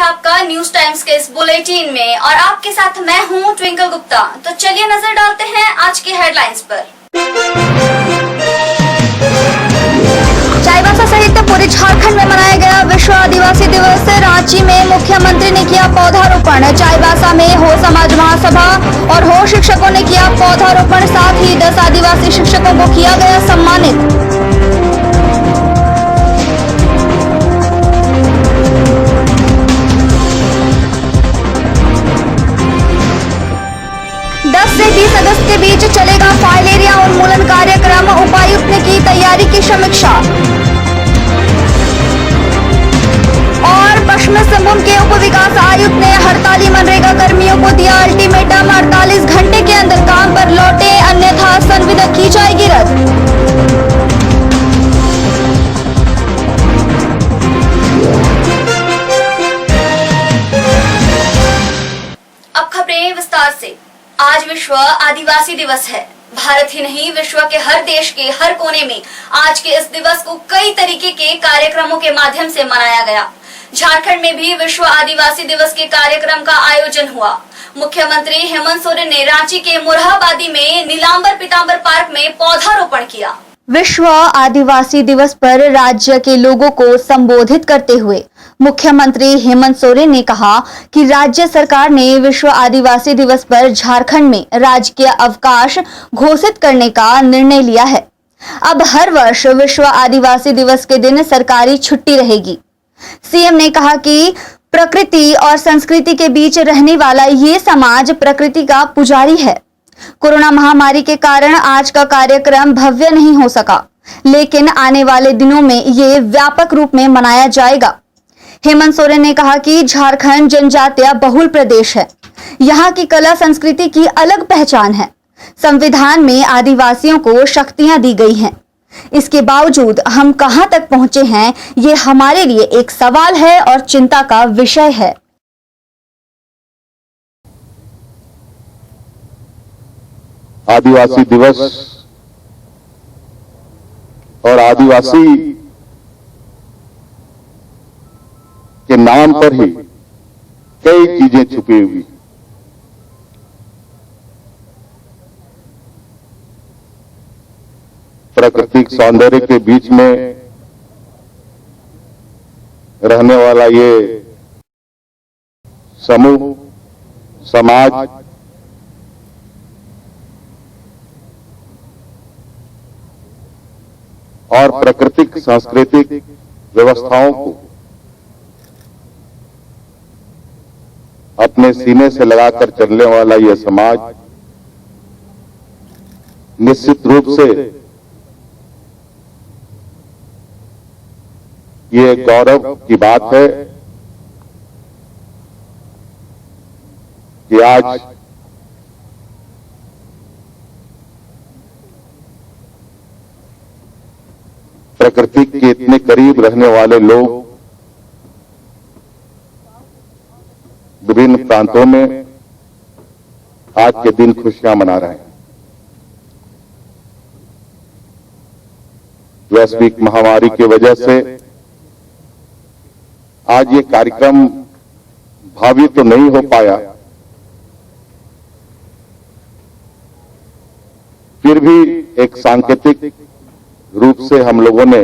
आपका news times के इस बुलेटिन में और आपके साथ मैं हूं ट्विंकल गुप्ता। तो चलिए नजर डालते हैं आज की हेडलाइंस पर। चाईबासा सहित पूरे झारखंड में मनाया गया विश्व आदिवासी दिवस। रांची में मुख्यमंत्री ने किया पौधारोपण। चाईबासा में हो समाज महासभा और हो शिक्षकों ने किया पौधारोपण। साथ ही 10 आदिवासी शिक्षकों को किया गया सम्मानित। से 20 अगस्त के बीच चलेगा फाइलेरिया उन्मूलन कार्यक्रम। उपायुक्त ने की तैयारी की समीक्षा। और पश्चिमी सिंहभूम के उप विकास आयुक्त ने हड़ताली मनरेगा कर्मियों को दिया अल्टीमेटम। 48 घंटे के अंदर काम पर लौटे, अन्यथा संविदा की जाएगी रद्द। अब खबरें विस्तार से। आज विश्व आदिवासी दिवस है। भारत ही नहीं, विश्व के हर देश के हर कोने में आज के इस दिवस को कई तरीके के कार्यक्रमों के माध्यम से मनाया गया। झारखंड में भी विश्व आदिवासी दिवस के कार्यक्रम का आयोजन हुआ। मुख्यमंत्री हेमंत सोरेन ने रांची के मोरहाबादी में नीलांबर पीतांबर पार्क में पौधारोपण किया। विश्व आदिवासी दिवस पर राज्य के लोगों को संबोधित करते हुए मुख्यमंत्री हेमंत सोरेन ने कहा कि राज्य सरकार ने विश्व आदिवासी दिवस पर झारखंड में राजकीय अवकाश घोषित करने का निर्णय लिया है। अब हर वर्ष विश्व आदिवासी दिवस के दिन सरकारी छुट्टी रहेगी। सीएम ने कहा कि प्रकृति और संस्कृति के बीच रहने वाला ये समाज प्रकृति का पुजारी है। कोरोना महामारी के कारण आज का कार्यक्रम भव्य नहीं हो सका, लेकिन आने वाले दिनों में ये व्यापक रूप में मनाया जाएगा। हेमंत सोरेन ने कहा कि झारखंड जनजातीय बहुल प्रदेश है। यहाँ की कला संस्कृति की अलग पहचान है। संविधान में आदिवासियों को शक्तियां दी गई हैं। इसके बावजूद हम कहां तक पहुंचे हैं, ये हमारे लिए एक सवाल है और चिंता का विषय है। आदिवासी दिवस और आदिवासी के नाम पर ही कई चीजें छुपी हुई। प्राकृतिक सौंदर्य के बीच में रहने वाला ये समूह समाज और प्राकृतिक सांस्कृतिक व्यवस्थाओं को अपने सीने से लगाकर चलने वाला यह समाज निश्चित रूप से ये गौरव की बात है कि आज प्रकृति के इतने करीब रहने वाले लोग विभिन्न प्रांतों में आज के दिन खुशियां मना रहे हैं। वैश्विक महामारी की वजह से आज ये कार्यक्रम भावी तो नहीं हो पाया, फिर भी एक सांकेतिक रूप से हम लोगों ने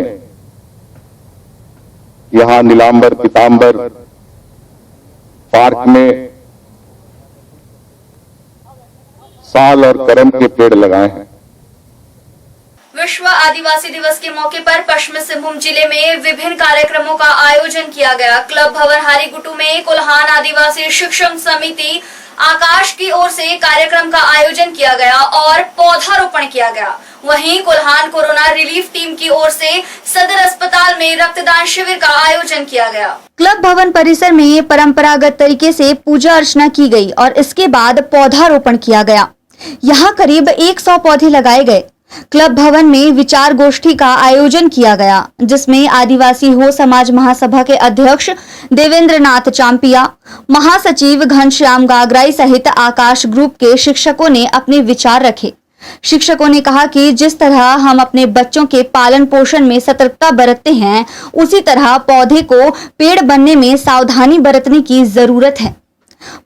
यहां नीलांबर पीतांबर पार्क में साल और करम के पेड़ लगाए हैं। विश्व आदिवासी दिवस के मौके पर पश्चिमी सिंहभूम जिले में विभिन्न कार्यक्रमों का आयोजन किया गया। क्लब भवन हारीगुटू में कोल्हान आदिवासी शिक्षण समिति आकाश की ओर से कार्यक्रम का आयोजन किया गया और पौधारोपण किया गया। वहीं कोल्हान कोरोना रिलीफ टीम की ओर से सदर अस्पताल में रक्तदान शिविर का आयोजन किया गया। क्लब भवन परिसर में परंपरागत तरीके से पूजा अर्चना की गई और इसके बाद पौधारोपण किया गया। यहाँ करीब 100 पौधे लगाए गए। क्लब भवन में विचार गोष्ठी का आयोजन किया गया, जिसमें आदिवासी हो समाज महासभा के अध्यक्ष देवेंद्र नाथ चांपिया, महासचिव घनश्याम गागराई सहित आकाश ग्रुप के शिक्षकों ने अपने विचार रखे। शिक्षकों ने कहा कि जिस तरह हम अपने बच्चों के पालन पोषण में सतर्कता बरतते हैं, उसी तरह पौधे को पेड़ बनने में सावधानी बरतने की जरूरत है।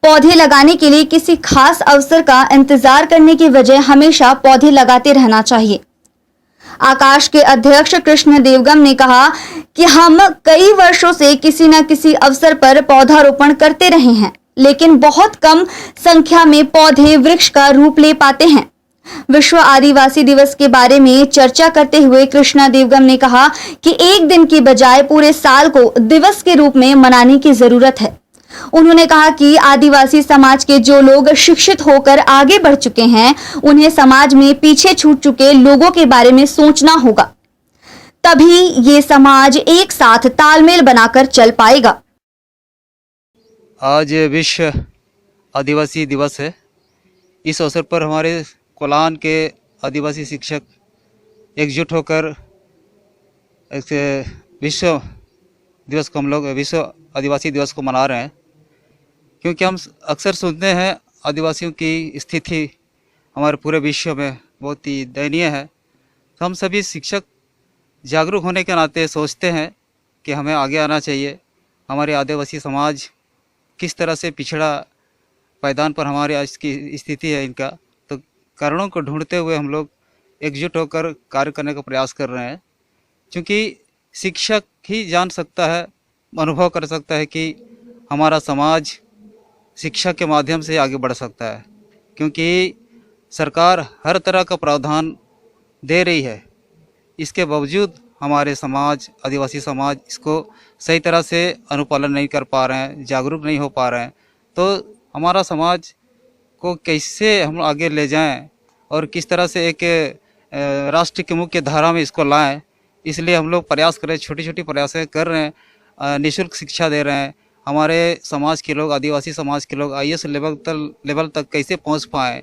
पौधे लगाने के लिए किसी खास अवसर का इंतजार करने की बजाय हमेशा पौधे लगाते रहना चाहिए। आकाश के अध्यक्ष कृष्ण देवगम ने कहा कि हम कई वर्षों से किसी न किसी अवसर पर पौधारोपण करते रहे हैं, लेकिन बहुत कम संख्या में पौधे वृक्ष का रूप ले पाते हैं। विश्व आदिवासी दिवस के बारे में चर्चा करते हुए कृष्णा देवगम ने कहा कि एक दिन की बजाय पूरे साल को दिवस के रूप में मनाने की जरूरत है। उन्होंने कहा कि आदिवासी समाज के जो लोग शिक्षित होकर आगे बढ़ चुके हैं, उन्हें समाज में पीछे छूट चुके लोगों के बारे में सोचना होगा, तभी ये समाज एक साथ तालमेल बनाकर चल पाएगा। आज विश्व आदिवासी दिवस है। इस अवसर पर हमारे कोलान के आदिवासी शिक्षक एकजुट होकर इस विश्व दिवस को हम लोग विश्व आदिवासी दिवस को मना रहे हैं, क्योंकि हम अक्सर सुनते हैं आदिवासियों की स्थिति हमारे पूरे विश्व में बहुत ही दयनीय है। तो हम सभी शिक्षक जागरूक होने के नाते सोचते हैं कि हमें आगे आना चाहिए। हमारे आदिवासी समाज किस तरह से पिछड़ा पायदान पर हमारे आज की स्थिति है इनका, तो कारणों को ढूंढते हुए हम लोग एकजुट होकर कार्य करने का प्रयास कर रहे हैं। क्योंकि शिक्षक ही जान सकता है, अनुभव कर सकता है कि हमारा समाज शिक्षा के माध्यम से आगे बढ़ सकता है, क्योंकि सरकार हर तरह का प्रावधान दे रही है। इसके बावजूद हमारे समाज, आदिवासी समाज इसको सही तरह से अनुपालन नहीं कर पा रहे हैं, जागरूक नहीं हो पा रहे हैं। तो हमारा समाज को कैसे हम आगे ले जाएं और किस तरह से एक राष्ट्र की मुख्य धारा में इसको लाएं, इसलिए हम लोग प्रयास कर रहे हैं, छोटी छोटी प्रयासें कर रहे हैं। निःशुल्क शिक्षा दे रहे हैं। हमारे समाज के लोग, आदिवासी समाज के लोग IAS लेवल तक कैसे पहुंच पाएँ,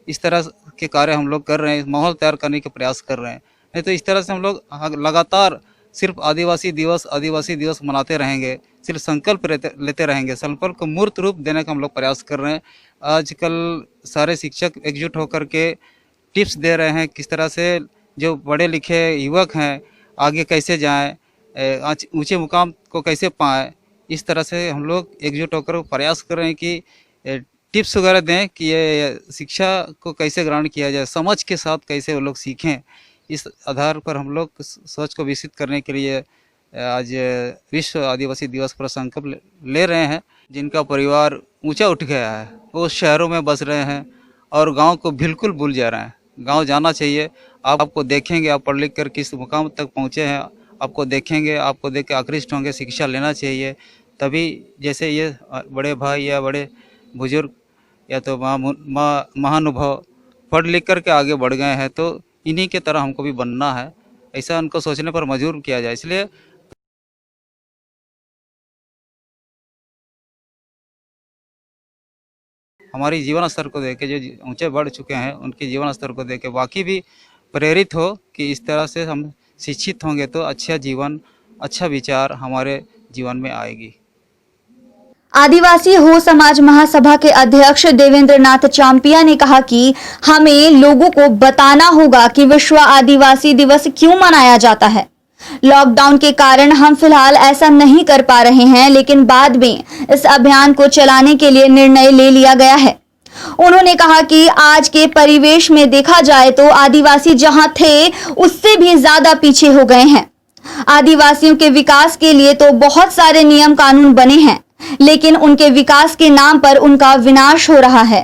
इस तरह के कार्य हम लोग कर रहे हैं। माहौल तैयार करने के प्रयास कर रहे हैं। नहीं तो इस तरह से हम लोग लगातार सिर्फ आदिवासी दिवस मनाते रहेंगे, सिर्फ संकल्प लेते रहेंगे। संकल्प को मूर्त रूप देने का हम लोग प्रयास कर रहे हैं। आजकल सारे शिक्षक एकजुट होकर के टिप्स दे रहे हैं किस तरह से जो पढ़े लिखे युवक हैं आगे कैसे जाएं, ऊंचे मुकाम को कैसे पाएं। इस तरह से हम लोग एकजुट होकर प्रयास कर रहे हैं कि टिप्स वगैरह दें कि ये शिक्षा को कैसे ग्रहण किया जाए, समझ के साथ कैसे वो लोग सीखें। इस आधार पर हम लोग सोच को विकसित करने के लिए आज विश्व आदिवासी दिवस पर संकल्प ले रहे हैं। जिनका परिवार ऊंचा उठ गया है वो शहरों में बस रहे हैं और गांव को बिल्कुल भूल जा रहे हैं। गांव जाना चाहिए। आपको देखेंगे, आप पढ़ लिख कर किस मुकाम तक पहुंचे हैं, आपको देखेंगे, आपको देख के आकृष्ट होंगे। शिक्षा लेना चाहिए, तभी जैसे ये बड़े भाई या बड़े बुजुर्ग या तो महानुभाव पढ़ लिख कर के आगे बढ़ गए हैं, तो इन्हीं के तरह हमको भी बनना है। ऐसा उनको सोचने पर मजबूर किया जाए। इसलिए हमारी जीवन स्तर को देख के जो ऊंचे बढ़ चुके हैं उनके जीवन स्तर को देख के वाकई भी प्रेरित हो कि इस तरह से हम शिक्षित होंगे तो अच्छा जीवन, अच्छा विचार हमारे जीवन में आएगी। आदिवासी हो समाज महासभा के अध्यक्ष देवेंद्र नाथ चांपिया ने कहा कि हमें लोगों को बताना होगा कि विश्व आदिवासी दिवस क्यों मनाया जाता है। लॉकडाउन के कारण हम फिलहाल ऐसा नहीं कर पा रहे हैं, लेकिन बाद में इस अभियान को चलाने के लिए निर्णय ले लिया गया है। उन्होंने कहा कि आज के परिवेश में देखा जाए तो आदिवासी जहां थे उससे भी ज्यादा पीछे हो गए हैं। आदिवासियों के विकास के लिए तो बहुत सारे नियम कानून बने हैं, लेकिन उनके विकास के नाम पर उनका विनाश हो रहा है।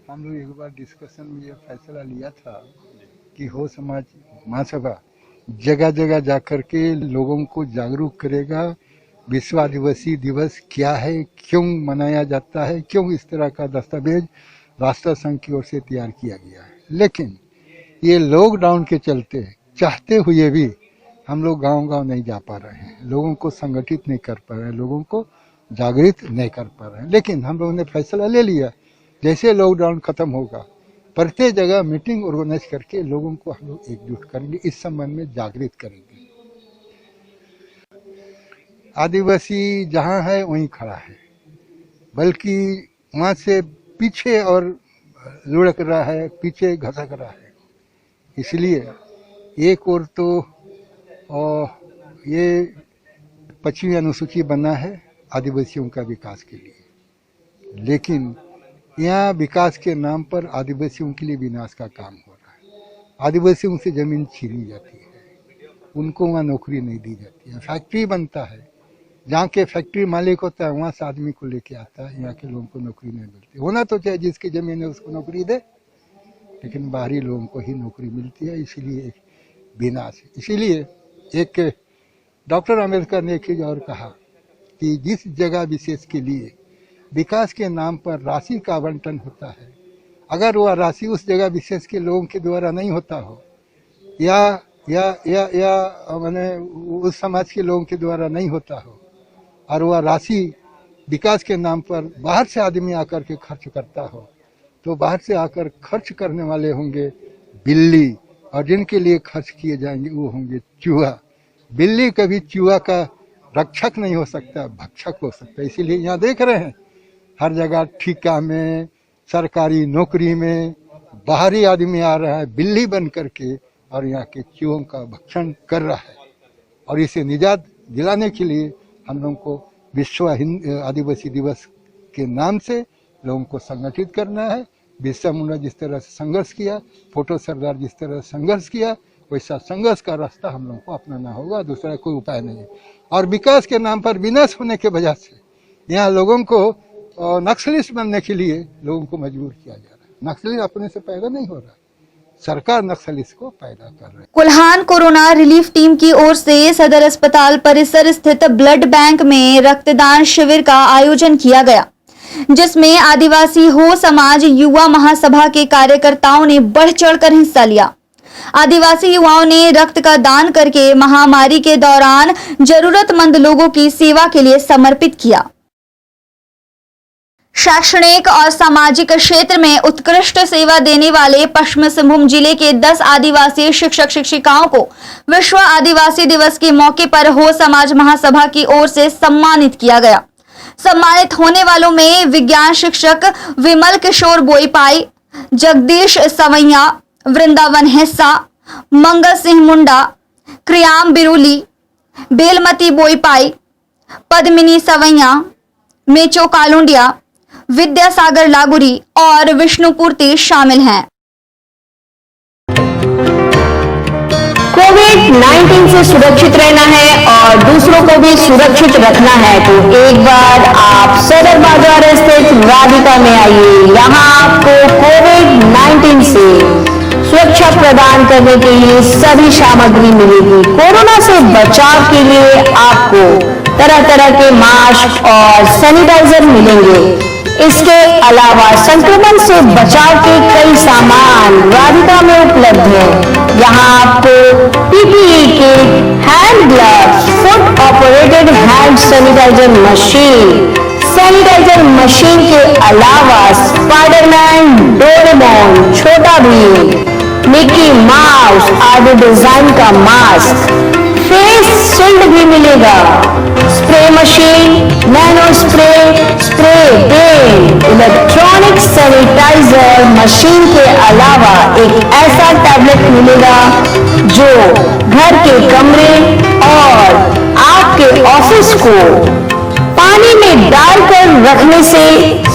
हम लोग एक बार डिस्कशन में यह फैसला लिया था कि हो समाज महासभा जगह जगह जाकर के लोगों को जागरूक करेगा। विश्व आदिवासी दिवस क्या है, क्यों मनाया जाता है, क्यों इस तरह का दस्तावेज राष्ट्र संघ की ओर से तैयार किया गया है। लेकिन ये लॉकडाउन के चलते चाहते हुए भी हम लोग गांव-गांव नहीं जा पा रहे हैं, लोगों को संगठित नहीं कर पा रहे हैं, लोगों को जागृत नहीं कर पा रहे हैं। लेकिन हम लोगों ने फैसला ले लिया, जैसे लॉकडाउन खत्म होगा प्रत्येक जगह मीटिंग ऑर्गेनाइज करके लोगों को हम लोग एकजुट करेंगे, इस संबंध में जागृत करेंगे। आदिवासी जहाँ है वहीं खड़ा है, बल्कि वहाँ से पीछे और लुढ़क रहा है, पीछे घसक रहा है। इसलिए एक और तो ये 25वीं अनुसूची बना है आदिवासियों का विकास के लिए, लेकिन यहाँ विकास के नाम पर आदिवासियों के लिए विनाश का काम हो रहा है। आदिवासियों से जमीन छीनी जाती है, उनको वहाँ नौकरी नहीं दी जाती है। फैक्ट्री बनता है, जहाँ के फैक्ट्री मालिक होता है वहाँ से आदमी को लेके आता है, यहाँ के लोगों को नौकरी नहीं मिलती। होना तो चाहे जिसकी जमीन है उसको नौकरी दे, लेकिन बाहरी लोगों को ही नौकरी मिलती है, इसीलिए विनाश है। इसीलिए एक डॉक्टर अम्बेडकर ने एक चीज और कहा कि जिस जगह विशेष के लिए विकास के नाम पर राशि का आवंटन होता है, अगर वह राशि उस जगह विशेष के लोगों के द्वारा नहीं होता हो या माने उस समाज के लोगों के द्वारा नहीं होता हो, और वह राशि विकास के नाम पर बाहर से आदमी आकर के खर्च करता हो, तो बाहर से आकर खर्च करने वाले होंगे बिल्ली, और जिनके लिए खर्च किए जाएंगे वो होंगे चूहा। बिल्ली कभी चूहा का रक्षक नहीं हो सकता, भक्षक हो सकता है। इसीलिए यहाँ देख रहे हैं हर जगह ठेका में, सरकारी नौकरी में बाहरी आदमी आ रहा है बिल्ली बन करके, और यहाँ के चूहों का भक्षण कर रहा है। और इसे निजात दिलाने के लिए हम लोगों को विश्व आदिवासी दिवस के नाम से लोगों को संगठित करना है। बिरसा मुंडा जिस तरह से संघर्ष किया, फोटो सरदार जिस तरह से संघर्ष किया, वैसा संघर्ष का रास्ता हम लोगों को अपनाना होगा, दूसरा कोई उपाय नहीं है। और विकास के नाम पर विनाश होने के वजह से यहाँ लोगों को नक्सलिस्ट बनने के लिए लोगों को मजबूर किया जा रहा है। नक्सली अपने से पैदा नहीं हो रहा, सरकार नक्सलिस्ट को पैदा कर रही है। कोल्हान कोरोना रिलीफ टीम की ओर से सदर अस्पताल परिसर स्थित ब्लड बैंक में रक्तदान शिविर का आयोजन किया गया, जिसमें आदिवासी हो समाज युवा महासभा के कार्यकर्ताओं ने बढ़ चढ़कर हिस्सा लिया। आदिवासी युवाओं ने रक्त का दान करके महामारी के दौरान जरूरतमंद लोगों की सेवा के लिए समर्पित किया। शैक्षणिक और सामाजिक क्षेत्र में उत्कृष्ट सेवा देने वाले पश्चिमी सिंहभूम जिले के 10 आदिवासी शिक्षक शिक्षिकाओं को विश्व आदिवासी दिवस के मौके पर हो समाज महासभा की ओर से सम्मानित किया गया। सम्मानित होने वालों में विज्ञान शिक्षक विमल किशोर बोईपाई, जगदीश सवैया, वृंदावन हिस्सा, मंगल सिंह मुंडा, क्रियाम बिरुली, बेलमती बोईपाई, पद्मिनी सवैया, मेचो कालुंडिया, विद्यासागर लागुरी और विष्णुपूर्ति शामिल हैं। कोविड-19 से सुरक्षित रहना है और दूसरों को भी सुरक्षित रखना है तो एक बार आप सदर बाजार स्थित राधिका में आइए। यहाँ आपको कोविड-19 से सुरक्षा प्रदान करने के लिए सभी सामग्री मिलेगी। कोरोना से बचाव के लिए आपको तरह तरह के मास्क और सैनिटाइजर मिलेंगे। इसके अलावा संक्रमण से बचाव के कई सामान राधिका में उपलब्ध हैं। यहाँ आपको PPE kit, hand gloves, foot operated hand sanitiser machine के अलावा Spiderman, Doraemon, Chhota Bheem, Mickey Mouse आदि डिजाइन का मास्क, फेस शील्ड भी मिलेगा। Spray machine, nano spray, spray pen, electronic sanitiser machine के अलावा एक ऐसा टैबलेट मिलेगा जो घर के कमरे और आपके ऑफिस को पानी में डालकर रखने से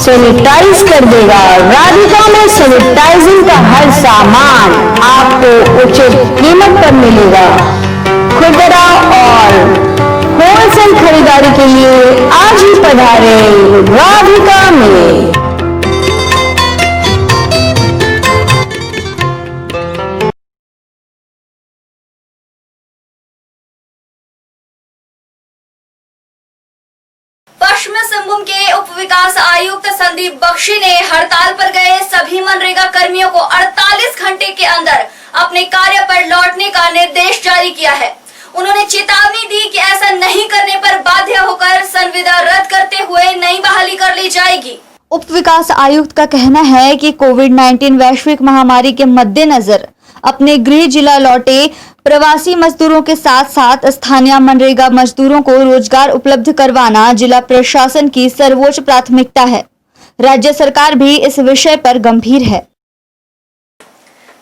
सैनिटाइज कर देगा। राधिका में सैनिटाइजिंग का हर सामान आपको उचित कीमत पर मिलेगा। खुदरा और होलसेल खरीदारी के लिए आज ही पधारे राधिका में। पश्चिमी सिंहभूम के उप विकास आयुक्त संदीप बख्शी ने हड़ताल पर गए सभी मनरेगा कर्मियों को 48 घंटे के अंदर अपने कार्य पर लौटने का निर्देश जारी किया है। उन्होंने चेतावनी दी कि ऐसा नहीं करने पर बाध्य होकर संविदा रद्द करते हुए नई बहाली कर ली जाएगी। उप विकास आयुक्त का कहना है कि कोविड-19 वैश्विक महामारी के मद्देनजर अपने गृह जिला लौटे प्रवासी मजदूरों के साथ साथ स्थानीय मनरेगा मजदूरों को रोजगार उपलब्ध करवाना जिला प्रशासन की सर्वोच्च प्राथमिकता है। राज्य सरकार भी इस विषय पर गंभीर है।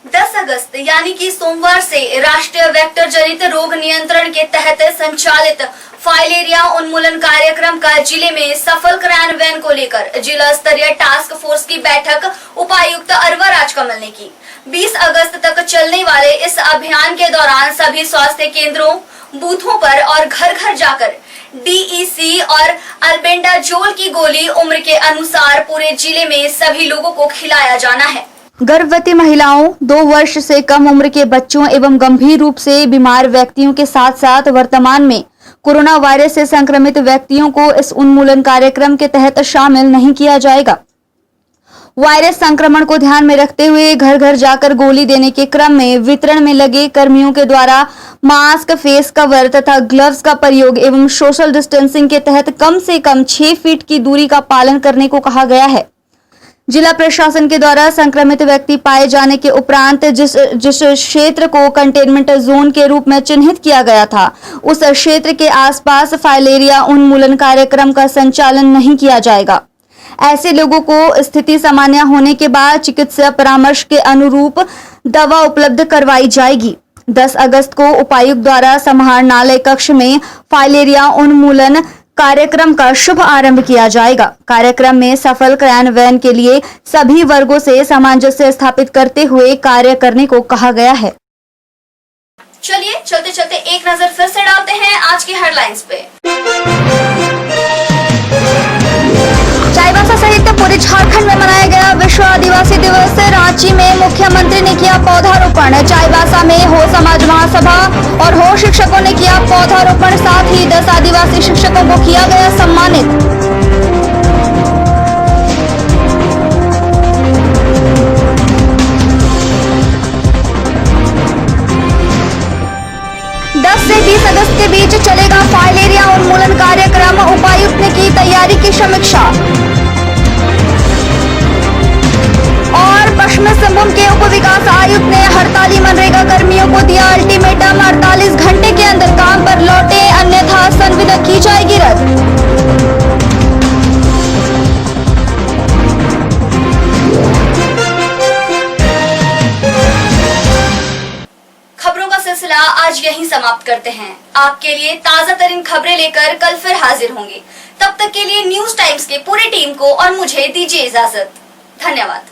10 अगस्त यानी कि सोमवार से राष्ट्रीय वेक्टर जनित रोग नियंत्रण के तहत संचालित फाइलेरिया उन्मूलन कार्यक्रम का जिले में सफल क्रियान्वयन को लेकर जिला स्तरीय टास्क फोर्स की बैठक उपायुक्त अरवा राजकमल ने की। 20 अगस्त तक चलने वाले इस अभियान के दौरान सभी स्वास्थ्य केंद्रों, बूथों पर और घर घर जाकर DEC और अल्बेंडाजोल की गोली उम्र के अनुसार पूरे जिले में सभी लोगों को खिलाया जाना है। गर्भवती महिलाओं, 2 वर्ष से कम उम्र के बच्चों एवं गंभीर रूप से बीमार व्यक्तियों के साथ साथ वर्तमान में कोरोना वायरस से संक्रमित व्यक्तियों को इस उन्मूलन कार्यक्रम के तहत शामिल नहीं किया जाएगा। वायरस संक्रमण को ध्यान में रखते हुए घर घर जाकर गोली देने के क्रम में वितरण में लगे कर्मियों के द्वारा मास्क, फेस कवर तथा ग्लव्स का प्रयोग एवं सोशल डिस्टेंसिंग के तहत कम से कम 6 फीट की दूरी का पालन करने को कहा गया है। जिला प्रशासन के द्वारा संक्रमित व्यक्ति पाए जाने के उपरांत जिस क्षेत्र को कंटेनमेंट जोन के रूप में चिन्हित किया गया था, उस क्षेत्र के आसपास फाइलेरिया उन्मूलन कार्यक्रम का संचालन नहीं किया जाएगा। ऐसे लोगों को स्थिति सामान्य होने के बाद चिकित्सा परामर्श के अनुरूप दवा उपलब्ध करवाई जाएगी। 10 अगस्त को उपायुक्त द्वारा समाहरणालय कक्ष में फाइलेरिया उन्मूलन कार्यक्रम का शुभ आरंभ किया जाएगा। कार्यक्रम में सफल क्रियान्वयन के लिए सभी वर्गों से सामंजस्य स्थापित करते हुए कार्य करने को कहा गया है। चलिए चलते चलते एक नजर फिर से डालते हैं आज की हेडलाइंस पे। चाईबासा सहित पूरे झारखंड में मनाया गया विश्व आदिवासी दिवस। रांची में मुख्यमंत्री ने किया पौधारोपण। चाईबासा में हो समाज महासभा और हो शिक्षकों ने किया पौधारोपण। साथ ही 10 आदिवासी शिक्षकों को किया गया सम्मानित। से 20 अगस्त के बीच चलेगा फाइलेरिया उन्मूलन कार्यक्रम। उपायुक्त ने की तैयारी की समीक्षा। और पश्चिमी सिंहभूम के उप विकास आयुक्त ने हड़ताली मनरेगा कर्मियों को दिया अल्टीमेटम, 48 घंटे के अंदर काम पर लौटे अन्यथा संविदा की जाएगी रद्द। सिलसिला आज यहीं समाप्त करते हैं। आपके लिए ताजा तरीन खबरें लेकर कल फिर हाजिर होंगे। तब तक के लिए न्यूज टाइम्स के पूरी टीम को और मुझे दीजिए इजाजत। धन्यवाद।